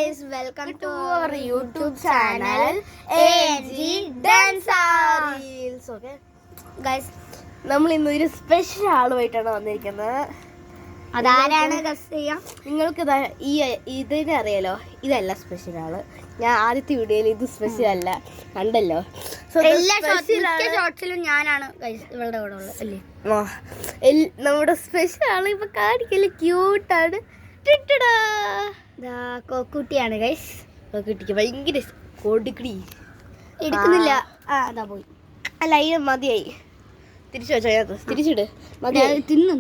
guys, welcome to our YouTube channel ANG Dancer Reels. Okay guys, നമ്മൾ ഇന്ന് ഒരു special ആളുമായിട്ടാണ് വന്നിരിക്കുന്നത്. അതാരാണ് ഗസ് ചെയ്യാം? നിങ്ങൾക്ക് ഇതിനെ അറിയാലോ, ഇതല്ല സ്പെഷ്യൽ ആള്. ഞാൻ ആദ്യത്തെ വീഡിയോയിൽ ഇത് സ്പെഷ്യൽ അല്ല കണ്ടല്ലോ. എല്ലാ ഷോർട്സിലും ഞാനാണ് ഇവളുടെ കൂടെ ഉള്ളത് അല്ലേ. നമ്മുടെ സ്പെഷ്യൽ ആള് ഇപ്പൊ കാണിക്കല് ക്യൂട്ടാണ്. കോക്കുട്ടിയാണ് ഗൈസ്. കോക്കുട്ടിക്ക് ഭയങ്കര കൊടുക്കടി എടുക്കുന്നില്ല. അതാ പോയി. അല്ല ഇത് മതിയായി. തിരിച്ചു വെച്ചോ, തിരിച്ചിട്. മതിയായി. തിന്നും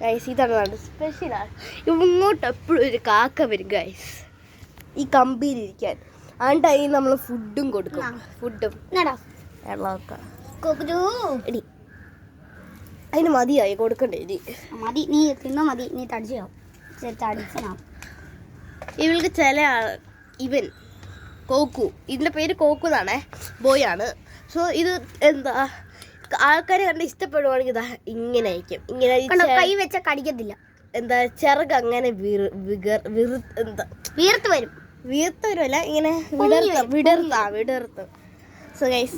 ഗൈസ്. ഇതാണ് സ്പെഷ്യലാണ്. ഇങ്ങോട്ട് എപ്പോഴും ഒരു കാക്ക വരും ഗൈസ് ഈ കമ്പിയിലിരിക്കാൻ. അതുകൊണ്ട് അതിന് നമ്മൾ ഫുഡും കൊടുക്കും. ഫുഡും വെള്ളമൊക്കെ എടി അതിന് മതിയായി കൊടുക്കണ്ടേ. ഇനി മതി, നീ തിന്നോ. മതി, നീ തടിച്ചോ തടിച്ചനാ. ഇവൾക്ക് ചില ഇവൻ കോക്കു, ഇതിൻ്റെ പേര് കോക്കു എന്നാണേ, ബോയ് ആണ്. സോ ഇത് എന്താ ആൾക്കാരെ കണ്ട് ഇഷ്ടപ്പെടുവാണെങ്കിൽ ഇതാ ഇങ്ങനെ ആയിരിക്കും. ഇങ്ങനെ കൈ വെച്ച കടിക്കത്തില്ല. എന്താ ചിറക് അങ്ങനെ എന്താ വീർത്ത് വരുമല്ല, ഇങ്ങനെ വിടർത്തും. സോ ഗൈസ്,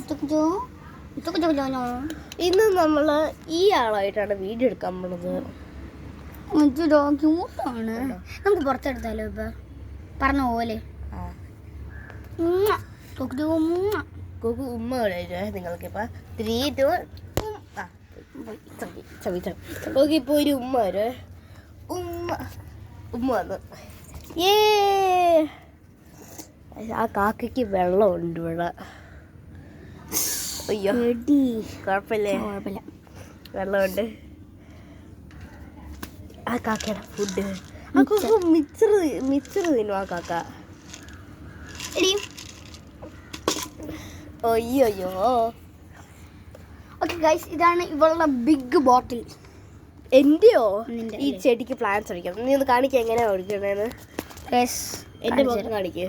ഇന്ന് നമ്മൾ ഈ ആളായിട്ടാണ് വീഡിയോ എടുക്കാൻ പോണത്. ക്യൂട്ടാണ്. നമുക്ക് പുറത്തെടുത്താലോ ഇപ്പൊ പറഞ്ഞ പോലെ. കൊക്കു ഉമ്മ നിങ്ങൾക്കിപ്പോ 3, 2 കൊക്കു ഇപ്പൊ ഒരു ഉമ്മ വരും. ഉമ്മ വന്നു. ആ കാക്കയ്ക്ക് വെള്ളമുണ്ട് ഇവിടെ. അയ്യോ കുഴപ്പമില്ല, വെള്ളമുണ്ട്. ആ കാക്കയുടെ ഫുഡ്. ആ കൊക്കു മിച്ചർ തിന്നു ആ കാക്ക. അയ്യോ. ഓക്കെ ഗൈസ്, ഇതാണ് ഇവളുടെ ബിഗ് ബോട്ടിൽ. എന്റെയോ? ഈ ചെടിക്ക് പ്ലാന്റ്സ് ഒഴിക്കാം. നീ ഒന്ന് കാണിക്കുക എങ്ങനെയാ ഒഴിക്കണേന്ന്. എന്റെ മുഖം കാണിക്ക്.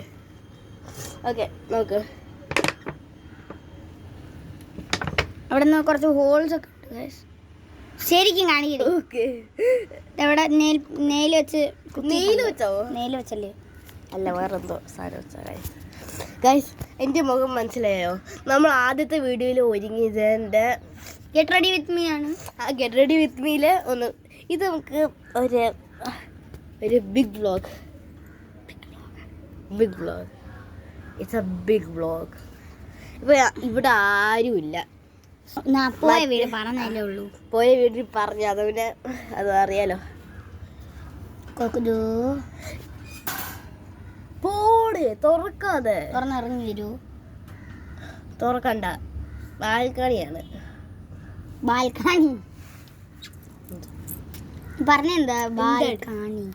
ഓക്കെ നോക്ക്. അവിടെ നിന്ന് കുറച്ച് ഹോൾസ് ഒക്കെ ഉണ്ട് ഗൈസ്. ശരിക്കും കാണിക്കരുത്. എവിടെ നെയിൽ വെച്ചോ? നെയിൽ വെച്ചല്ലേ? അല്ല, വേറെന്തോ സാധനം വെച്ചാ ഗൈസ്. എൻ്റെ മുഖം മനസ്സിലായോ? നമ്മൾ ആദ്യത്തെ വീഡിയോയിൽ ഒരുങ്ങിയതിൻ്റെ ഗെറ്റ് റെഡി വിത്ത് മീ ആണ്. ആ ഗെറ്റ് റെഡി വിത്ത് മീയിൽ ഒന്ന് ഇത് നമുക്ക് ഒരു big vlog. It's a big vlog. ഇപ്പോൾ ഇവിടെ ആരുമില്ല. പോയ വീട് പറഞ്ഞല്ലേ ഉള്ളൂ. പോയ വീട്ടിൽ പറഞ്ഞു, അത് പിന്നെ അത് അറിയാലോ. പോടെ തുറക്കാതെ തുറന്നിറങ്ങി വരൂ. തുറക്കണ്ട, ബാൽക്കണിയാണ്. ബാൽക്കണി പറഞ്ഞെന്താ? ബാൽക്കണി.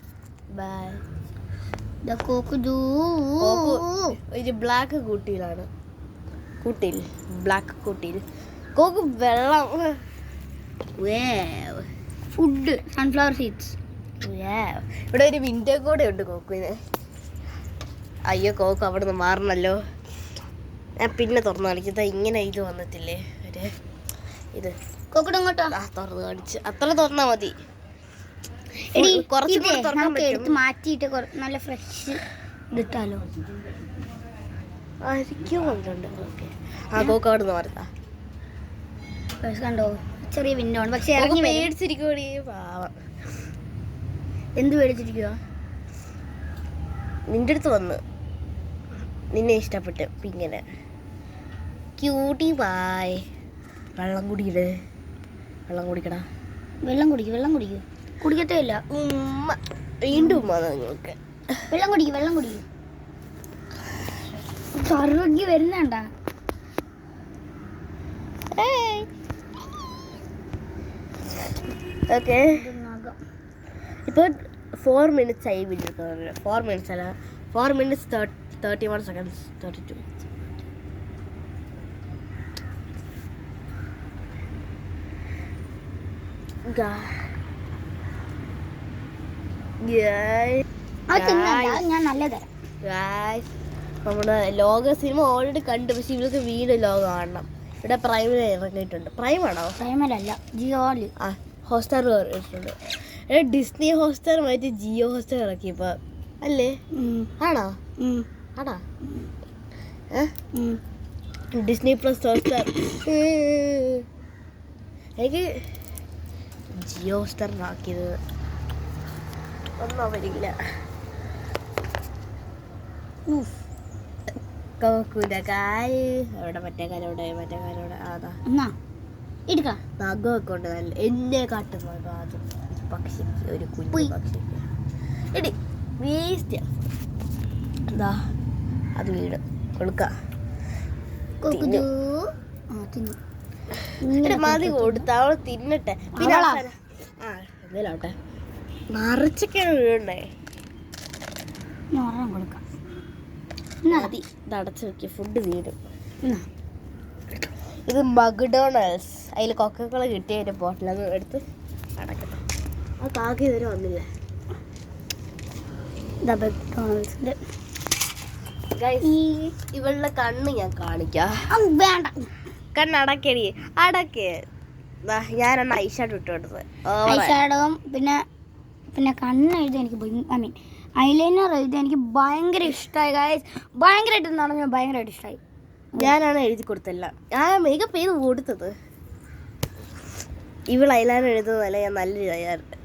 ഒരു ബ്ലാക്ക് കൂട്ടിയിലാണ്. ബ്ലാക്ക് കൂട്ടിയിൽ കോക്ക് വെള്ളം, ഫുഡ്, സൺഫ്ലവർ സീഡ്സ്. ഇവിടെ ഒരു വിൻഡോ കൂടെ ഉണ്ട് കോക്കുവിന്. അയ്യോ കോക്ക് അവിടെ നിന്ന് മാറണല്ലോ. ഞാൻ പിന്നെ തുറന്നു കാണിക്കുന്നത്. ഇങ്ങനെ ഇത് വന്നിട്ടില്ലേ ഒരു ഇത്. കോക്കോട്ട് ഇങ്ങോട്ടോ തുറന്ന് കാണിച്ച് അത്ര തുറന്നാ മതി. കുറച്ച് മാറ്റിയിട്ട് നല്ല ഫ്രഷ് ഇതിട്ടാലോ. ആയിരിക്കും കൊണ്ടുണ്ട്. ഓക്കെ. ആ കോക്ക് അവിടെ നിന്ന് മാറുന്ന കണ്ടോ? ചെറിയ വിൻഡോ ആണ്, പക്ഷെ ഇറങ്ങി മേടിച്ചിരിക്കൂടി. പാവം. എന്ത് മേടിച്ചിരിക്കുക? നിന്റെ അടുത്ത് വന്ന് നിന്നെ ഇഷ്ടപ്പെട്ട് ഇങ്ങനെ ക്യൂട്ടി. ബായ്. വെള്ളം കുടിക്കടാ. വെള്ളം കുടിക്കും. കുടിക്കത്തേ ഇല്ല. ഉമ്മ വീണ്ടും ഉമ്മ നിങ്ങൾക്ക്. വെള്ളം കുടിക്കും. കറുകി വരുന്നണ്ട. ഓക്കെ, ഇപ്പോൾ 4 minutes ആയി വീഡിയോ. 4 minutes അല്ല, 4 minutes 31 seconds 32. ഞാൻ നല്ലത് നമ്മുടെ ലോക സിനിമ ഓൾറെഡി കണ്ടു. പക്ഷെ ഇവർക്ക് വീട് ലോകം കാണണം. ഇവിടെ പ്രൈമിൽ ഇറങ്ങിയിട്ടുണ്ട്. പ്രൈമാണോ? പ്രൈമിലല്ല, ജിയോയിൽ. ഹോട്ട്സ്റ്റാർ ഇറങ്ങിയിട്ടുണ്ട്. ഡിസ്നി ഹോട്ട്സ്റ്റാർ മാറ്റി ജിയോ ഹോട്ട്സ്റ്റാർ ഇറക്കിയപ്പോൾ അല്ലേ? ആണോ? ആണോ? Disney plus Hotstar. എനിക്ക് ജിയോ സ്റ്റാറിനാക്കിയത് ഒന്നും വരില്ല. കോക്കൂരക്കായ് അവിടെ മറ്റേ കാലോടെ അതാ നഖമൊക്കെ ഉണ്ട് നല്ല എന്നെ കാട്ടുന്ന അതും പക്ഷിക്ക് ഒരു കുഞ്ഞു പക്ഷിക്ക് എടി വേസ്റ്റ് എന്താ അത് വീട് കൊടുക്കാം. മതി കൊടുത്ത അവള് തിന്നട്ടെ. പിന്നെ എന്തേലോട്ടെ നിറച്ചൊക്കെ വീഴണ്ടേ. കൊടുക്കാം. മതി ഇത് അടച്ചു വെക്കുക. ഫുഡ് തീരും. ഇത് മക്ഡൊണാൾഡ്സ്. അതിൽ കൊക്കക്കോള കിട്ടിയ ഒരു ബോട്ടിലൊന്ന് എടുത്ത് അടക്കണം. ആ കാക്ക ഇതുവരെ വന്നില്ല. ഇവളുടെ കണ്ണ് ഞാൻ കാണിക്കാം. വേണ്ട, കണ്ണടക്കടി അടക്കേ. ഞാനെണ്ണ ഐഷാഡോ ഇട്ട് കൊടുത്തത്. ഐഷാഡോവും പിന്നെ കണ്ണ് എഴുതി എനിക്ക് ഐ മീൻ ഐലൈനർ എഴുതി എനിക്ക് ഭയങ്കര ഇഷ്ടമായി ഗൈസ്. ഭയങ്കരമായിട്ട് നടന്നു, ഭയങ്കരമായിട്ട് ഇഷ്ടമായി. ഞാനാണ് എഴുതി കൊടുത്തല്ല, ഞാൻ മേക്കപ്പ് ചെയ്ത് കൊടുത്തത്. ഇവൾ ഐലൈനർ എഴുതുന്നതല്ല, ഞാൻ നല്ല ചെയ്യാറുണ്ട്.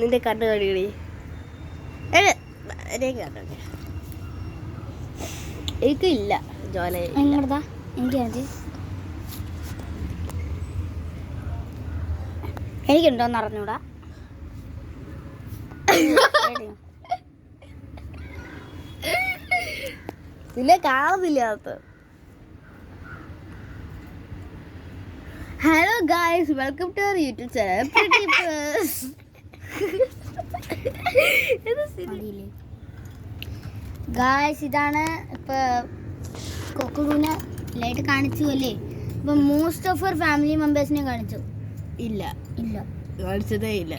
നിന്റെ കണ്ണ് കടികളി എനിക്കില്ല ജോല. എനിക്കുണ്ടോന്ന് അറിഞ്ഞൂടാ. നിന്നെ കാണുന്നില്ല. Hello guys, welcome to our YouTube channel. Guys ഇതാണ് ഇപ്പൊ കൊക്കുവിനെ ലൈറ്റ് കാണിച്ചു അല്ലേ. ഇപ്പൊ മോസ്റ്റ് ഓഫ് അവർ ഫാമിലി മെമ്പേഴ്സിനെ കാണിച്ചു. ഇല്ല കാണിച്ചതേ ഇല്ല.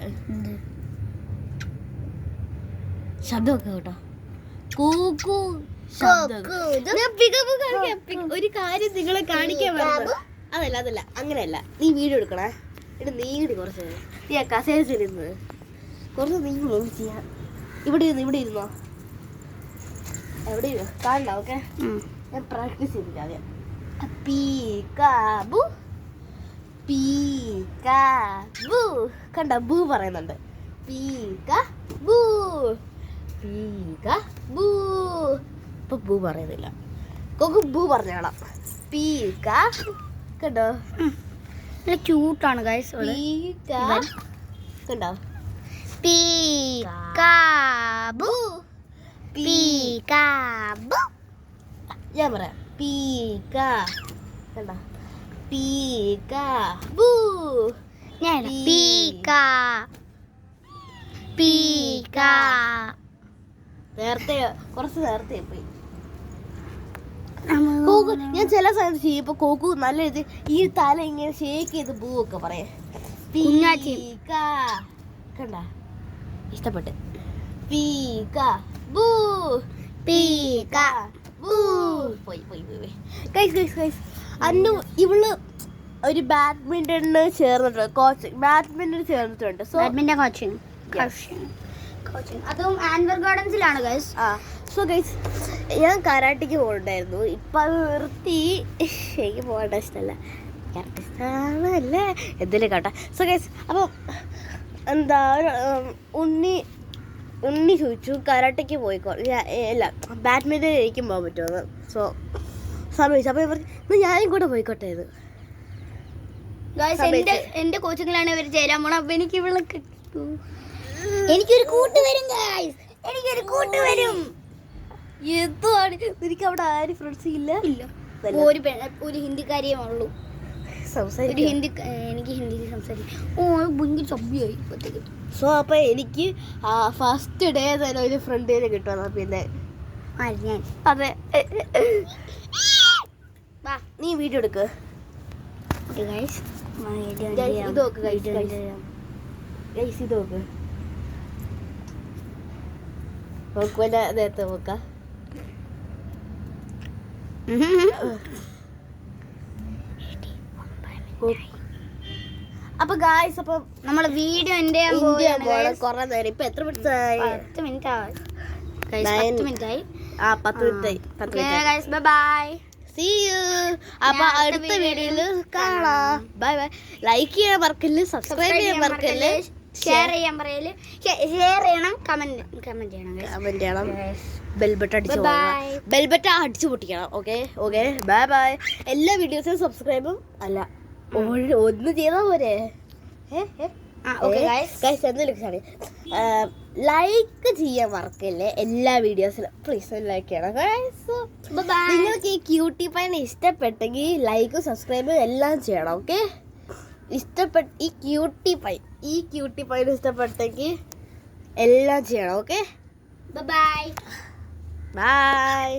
ശബ്ദമൊക്കെ കേട്ടോ. ഒരു കാര്യം നിങ്ങളെ കാണിക്കാൻ പറഞ്ഞു. അതല്ല അങ്ങനെയല്ല. നീ വീഡിയോ എടുക്കണേ. എന്നിട്ട് നീങ്ങി കുറച്ച് നീ ആ കസേരച്ചിരുന്ന് കുറച്ച് നീങ്ങി ചെയ്യാം. ഇവിടെ ഇരുന്നോ. എവിടെ കാണണ്ട. ഓക്കെ, ഞാൻ പ്രാക്ടീസ് ചെയ്തില്ല ആദ്യം. പീക്കാബു പീക്കാബു കണ്ട ബൂ പറയുന്നുണ്ട്. പീക്കാബു പീക്കാബു. ഇപ്പൊ ബൂ പറയുന്നില്ല. കൊക്കു ബൂ പറഞ്ഞോളാം. പീക്കാ കണ്ടോ, ക്യൂട്ടാണ് ഗൈസ്. കണ്ടോ പീക്കാബു പീക്കാബു. ഞാൻ പറയാം പീക്കാ. കണ്ടോ പീക്കാബു. ഞാൻ പീക്കാ പീക്കാ. കുറച്ച് നേരത്തെ പോയി. കോക്കു ഞാൻ ചില സമയത്ത് ചെയ്യുമ്പോ കോക്കു നല്ല ഇത് ഈ തല ഇങ്ങനെ ഷേക്ക് ചെയ്ത് ബൂ ഒക്കെ പറയാ. പീക്കാ കണ്ട ഇഷ്ടപ്പെട്ട്. പീക്കാ ബൂ പീക്കാ ബൂ. പോയി ഗൈസ് അന്നു ഇവള് ഒരു ബാഡ്മിന്റണിന് ചേർന്നിട്ടുണ്ട്. ബാഡ്മിന്റൺ ചേർന്നിട്ടുണ്ട്. സോ ബാഡ്മിന്റൺ കോച്ചിങ് അതും ആൻവർ ഗാർഡൻസിലാണ് ഗൈസ്. സോ ഗൈസ് ഞാൻ കരാട്ടിക്ക് പോകണ്ടായിരുന്നു. ഇപ്പം അത് നിർത്തി. എനിക്ക് പോകേണ്ട ഇഷ്ടമല്ല. കരാട്ട ഇഷ്ടമല്ലേ എന്തെങ്കിലും കേട്ടെ. സോ ഗൈസ് അപ്പം എന്താ ഉണ്ണി ചോദിച്ചു കരാട്ടയ്ക്ക് പോയിക്കോ. അല്ല ബാഡ്മിൻ്റൺ എനിക്കും പോകാൻ പറ്റുമെന്ന്. സോ സമയച്ചു. അപ്പം പറഞ്ഞു ഞാനും കൂടെ പോയിക്കോട്ടെ. ഇത് എന്റെ കോച്ചിങ്ങിലാണ് ഇവർ ചേരാൻ പോണം. അപ്പൊ എനിക്കൊരു കൂട്ട് വരും ഗൈസ്. എനിക്കൊരു കൂട്ട് വരും. എന്താണ് എനിക്ക് അവിടെ ആരും ഫ്രണ്ട്സ് ഇല്ല. ഒരു ഹിന്ദിക്കാരിയേ ഉള്ളൂ. എനിക്ക് ഹിന്ദിയിൽ സംസാരിക്കും. ഭയങ്കര സഭ്യമായി ഇപ്പത്തേക്ക്. സോ അപ്പൊ എനിക്ക് ഫസ്റ്റ് ഡേ തന്നെ ഒരു ഫ്രണ്ടിനെ കിട്ടുമെന്നാ. പിന്നെ ഞാൻ അതെ നീ വീഡിയോ എടുക്ക്. ഇത് നോക്ക് ഇത് നോക്ക്. നോക്കുവല്ല നേരത്തെ നോക്കാം. അപ്പൊ ഗായ്സ് അപ്പൊ നമ്മളെ വീഡിയോ കൊറേ നേരം ഇപ്പൊ എത്ര മിനിറ്റ് ആയി 10 മിനിറ്റ് ആയി 9 10 മിനിറ്റ് ആയി 10 മിനിറ്റ് ആയി guys bye bye See you. അപ്പൊ അടുത്ത വീഡിയോയിൽ കാണാം. Bye bye. ലൈക്ക് ചെയ്യാൻ മറക്കല്ല്, സബ്സ്ക്രൈബ് ചെയ്യാൻ മറക്കല്ല്, ഷെയർ ചെയ്യാൻ പറയല്, ഷെയർ ചെയ്യണം, കമന്റ് ചെയ്യണം. ബെൽ ബട്ടൺ അടിച്ചു പൊട്ടിക്കണം. Okay bye bye. എല്ലാ വീഡിയോസിനും സബ്സ്ക്രൈബും അല്ല ഒന്ന് ചെയ്താൽ പോരെ. ലൈക്ക് ചെയ്യാൻ മറക്കല്ലേ എല്ലാ വീഡിയോസിലും. പ്ലീസ് ലൈക്ക് ചെയ്യണം ഗൈസ്. നിങ്ങൾക്ക് ഈ ക്യൂട്ടി പൈൻ ഇഷ്ടപ്പെട്ടെങ്കിൽ ലൈക്കും സബ്സ്ക്രൈബും എല്ലാം ചെയ്യണം. ഓക്കെ ഈ ക്യൂട്ടി പൈൻ ഇഷ്ടപ്പെട്ടെങ്കിൽ എല്ലാം ചെയ്യണം. Okay bye by.